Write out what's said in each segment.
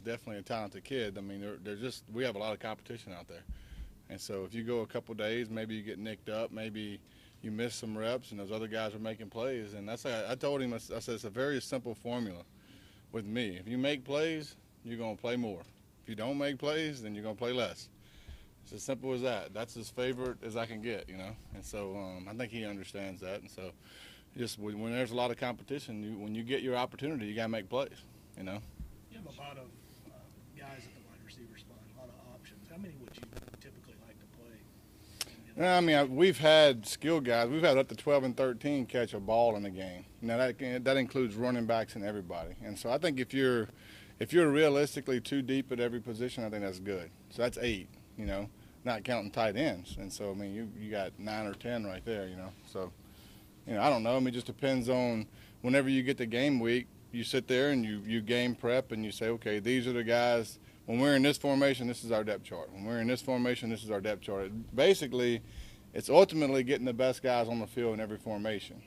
He's definitely a talented kid. I mean, they're just we have a lot of competition out there, and so if you go a couple days, maybe you get nicked up, maybe you miss some reps, and those other guys are making plays. And that's I told him, I said it's a very simple formula with me. If you make plays, you're gonna play more. If you don't make plays, then you're gonna play less. It's as simple as that. That's as favorite as I can get, you know. And so I think he understands that. And so just when there's a lot of competition, when you get your opportunity, you gotta make plays, you know. You have a lot of guys at the wide receiver spot, a lot of options. How many would you typically like to play? I mean, we've had skill guys. We've had up to 12 and 13 catch a ball in a game. Now that includes running backs and everybody. And so I think if you're realistically too deep at every position, I think that's good. So that's 8, you know, not counting tight ends. And so I mean, you got 9 or 10 right there, you know. So you know, I don't know. I mean, it just depends on whenever you get to game week, you sit there and you game prep and you say, okay, these are the guys. When we're in this formation, this is our depth chart. When we're in this formation, this is our depth chart. Basically, it's ultimately getting the best guys on the field in every formation.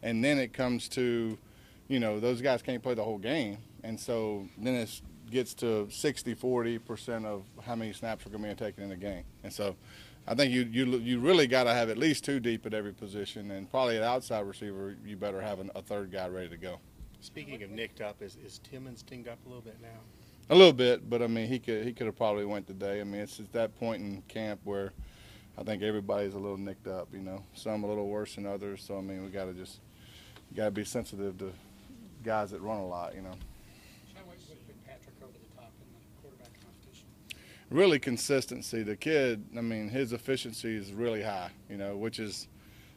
And then it comes to, you know, those guys can't play the whole game. And so then it gets to 60-40% of how many snaps are going to be taken in a game. And so I think you really got to have at least 2 deep at every position. And probably at outside receiver, you better have a third guy ready to go. Speaking of nicked up, is Timmons dinged up a little bit now? A little bit, but I mean he could have probably went today. I mean it's at that point in camp where I think everybody's a little nicked up. You know, some a little worse than others. So I mean we got to be sensitive to guys that run a lot. You know. What would put Patrick over the top in the quarterback competition? Really consistency. The kid, I mean his efficiency is really high. You know, which is.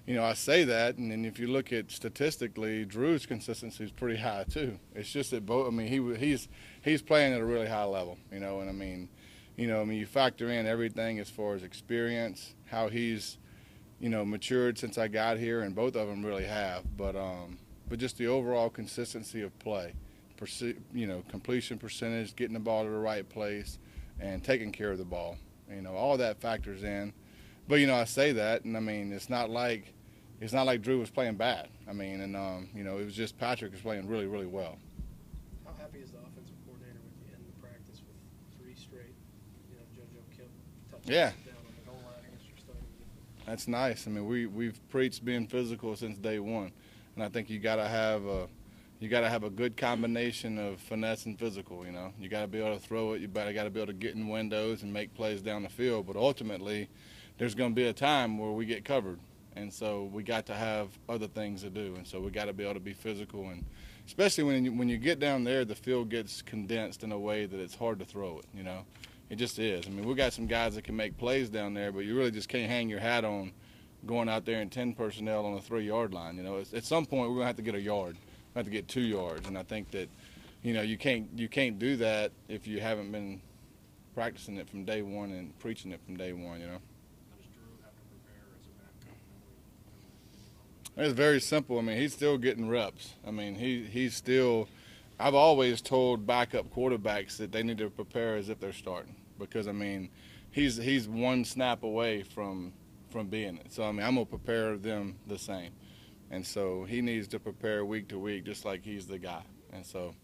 You know, I say that, and then if you look at statistically, Drew's consistency is pretty high too. It's just that both. I mean, he's playing at a really high level. You know, and I mean, you factor in everything as far as experience, how he's, you know, matured since I got here, and both of them really have. But just the overall consistency of play, you know, completion percentage, getting the ball to the right place, and taking care of the ball. You know, all that factors in. But you know, I say that, and I mean, it's not like Drew was playing bad. I mean, and you know, it was just Patrick was playing really, really well. How happy is the offensive coordinator with the end of practice with 3 straight, you know, JoJo Kip touchdowns down on the goal line against your starting defense? That's nice. I mean, we've preached being physical since day one, and I think you got to have a good combination of finesse and physical. You know, you got to be able to throw it. You got to be able to get in windows and make plays down the field. But ultimately, there's going to be a time where we get covered, and so we got to have other things to do, and so we got to be able to be physical, and especially when you get down there, the field gets condensed in a way that it's hard to throw it. You know, it just is. I mean, we got some guys that can make plays down there, but you really just can't hang your hat on going out there in 10 personnel on the 3-yard line. You know, at some point we're going to have to get a yard, we have to get 2 yards, and I think that, you know, you can't do that if you haven't been practicing it from day one and preaching it from day one. You know. It's very simple. I mean, he's still getting reps. I mean, he's still – I've always told backup quarterbacks that they need to prepare as if they're starting because, I mean, he's one snap away from being it. So, I mean, I'm going to prepare them the same. And so he needs to prepare week to week just like he's the guy. And so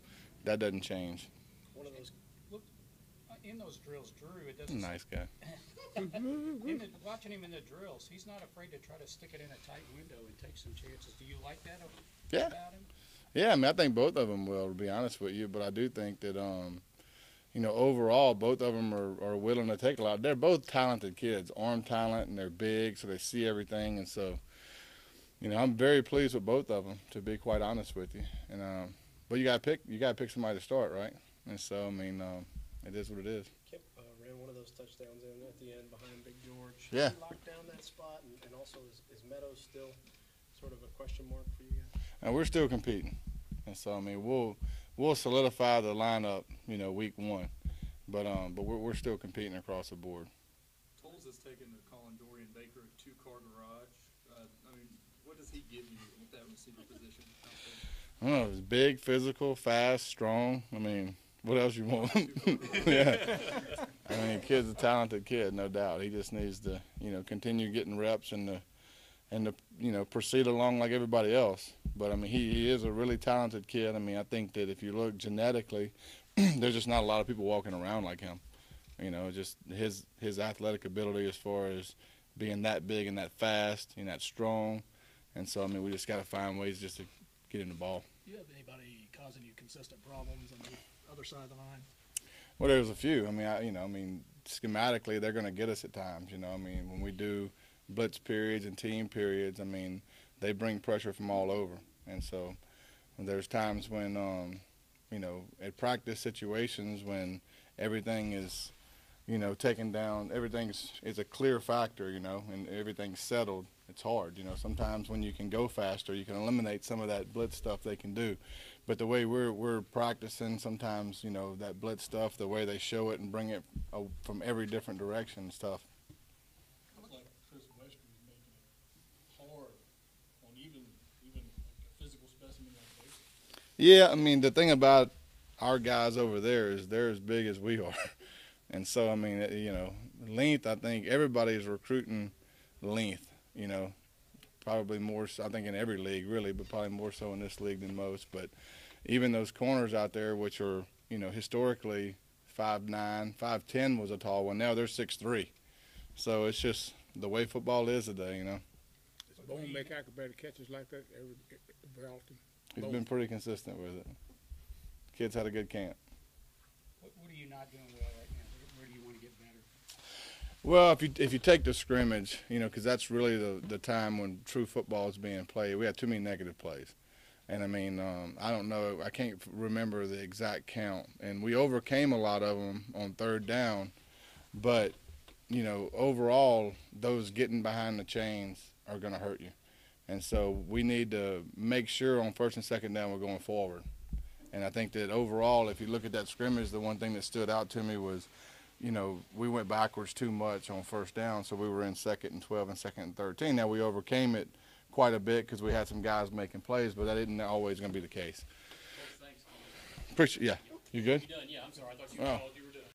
that doesn't change. One of those – Look, in those drills, Drew, it doesn't – Nice guy. Watching him in the drills, he's not afraid to try to stick it in a tight window and take some chances. Do you like that about him? Yeah, I mean, I think both of them will, to be honest with you. But I do think that, you know, overall, both of them are willing to take a lot. They're both talented kids, arm talent, and they're big, so they see everything. And so, you know, I'm very pleased with both of them, to be quite honest with you. And but you got to pick somebody to start, right? And so, I mean, it is what it is. Kip ran one of those touchdowns in at the end behind Big George. Yeah. He locked down that spot, and also is Meadows still sort of a question mark for you guys? And we're still competing, and so I mean we'll solidify the lineup, you know, week 1, but we're still competing across the board. Tolles has taken the Colin Dorian Baker 2-car garage. I mean, what does he give you with that receiver position? I don't know. He's big, physical, fast, strong. I mean, what else you want? Yeah. I mean, kid's a talented kid, no doubt. He just needs to, you know, continue getting reps and you know, proceed along like everybody else. But I mean, he is a really talented kid. I mean, I think that if you look genetically, there's just not a lot of people walking around like him. You know, just his athletic ability as far as being that big and that fast and that strong. And so, I mean, we just got to find ways just to get him the ball. Do you have anybody causing you consistent problems on the other side of the line? Well, there's a few. I mean, schematically, they're going to get us at times. You know, I mean, when we do blitz periods and team periods, I mean, they bring pressure from all over. And so there's times when, you know, at practice situations when everything is, you know, taken down, everything is a clear factor, you know, and everything's settled. It's hard, you know. Sometimes when you can go faster, you can eliminate some of that blitz stuff they can do. But the way we're practicing, sometimes, you know, that blitz stuff, the way they show it and bring it from every different direction is tough. Looks like Chris Westry is making it hard on even like a physical specimen like this. Yeah, I mean, the thing about our guys over there is they're as big as we are. And so, I mean, you know, length, I think everybody's recruiting length, you know, probably more so, I think in every league really, but probably more so in this league than most. But even those corners out there, which are, you know, historically 5'9", 5'10" was a tall one. Now they're 6'3". So it's just the way football is today, you know. Does Bone make acrobatic catches like that very often? He's been pretty consistent with it. Kids had a good camp. What are you not doing well right now? Where do you want to get better? Well, if you take the scrimmage, you know, because that's really the time when true football is being played. We had too many negative plays. And, I mean, I don't know. I can't remember the exact count. And we overcame a lot of them on third down. But, you know, overall, those getting behind the chains are going to hurt you. And so we need to make sure on first and second down we're going forward. And I think that overall, if you look at that scrimmage, the one thing that stood out to me was, you know, we went backwards too much on first down, so we were in 2nd and 12 and 2nd and 13. Now, we overcame it quite a bit because we had some guys making plays, but that isn't always going to be the case. Thanks. Appreciate, yeah. You good? You done? Yeah, I'm sorry. I thought you Oh. called. You were